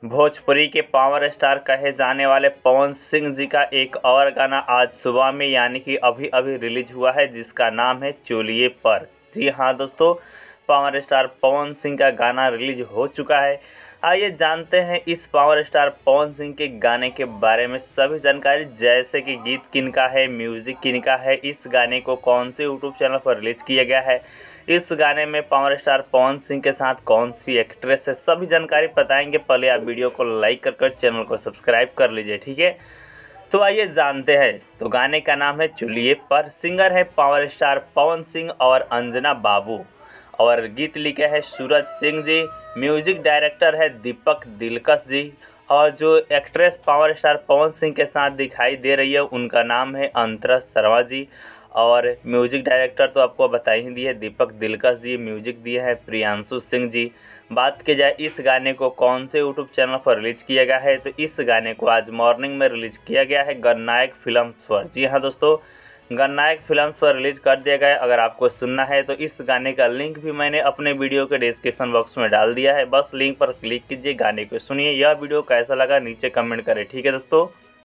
भोजपुरी के power star कहे जाने वाले पवन सिंह जी का एक और गाना आज सुबह में यानी कि अभी अभी रिलीज हुआ है, जिसका नाम है चोलिए पर। जी हाँ दोस्तों, पावर स्टार पवन सिंह का गाना रिलीज हो चुका है। आइए जानते हैं इस पावर स्टार पवन सिंह के गाने के बारे में सभी जानकारी, जैसे कि गीत किनका है, म्यूजिक किनका है, इस गाने को कौन से यूट्यूब चैनल पर रिलीज किया गया है, इस गाने में पावर स्टार पवन सिंह के साथ कौन सी एक्ट्रेस है, सभी जानकारी बताएंगे। पहले आप वीडियो को लाइक कर चैनल को सब्सक्राइब कर लीजिए, ठीक है। तो आइए जानते हैं। तो गाने का नाम है चुलिए पर, सिंगर है पावर स्टार पवन सिंह और अंजना बाबू, और गीत लिखे है सूरज सिंह जी, म्यूजिक डायरेक्टर है दीपक दिलकश जी, और जो actress power star Pawan Singh के साथ दिखाई दे रही है उनका नाम है अंतरा शर्मा जी, और म्यूजिक डायरेक्टर तो आपको बता ही दिए दीपक दिलकश जी, म्यूजिक दिए हैं प्रियांशु सिंह जी। बात की जाए इस गाने को कौन से यूट्यूब चैनल पर रिलीज किया गया है, तो इस गाने को आज मॉर्निंग में रिलीज किया गया है गणनायक फिल्म्स पर। जी हाँ दोस्तों, गणनायक फिल्म्स पर रिलीज कर दिया गया है। अगर आपको सुनना है तो इस गाने का लिंक भी मैंने अपने वीडियो के डिस्क्रिप्शन बॉक्स में डाल दिया है, बस लिंक पर क्लिक कीजिए, गाने को सुनिए। यह वीडियो कैसा लगा नीचे कमेंट करें, ठीक है दोस्तों।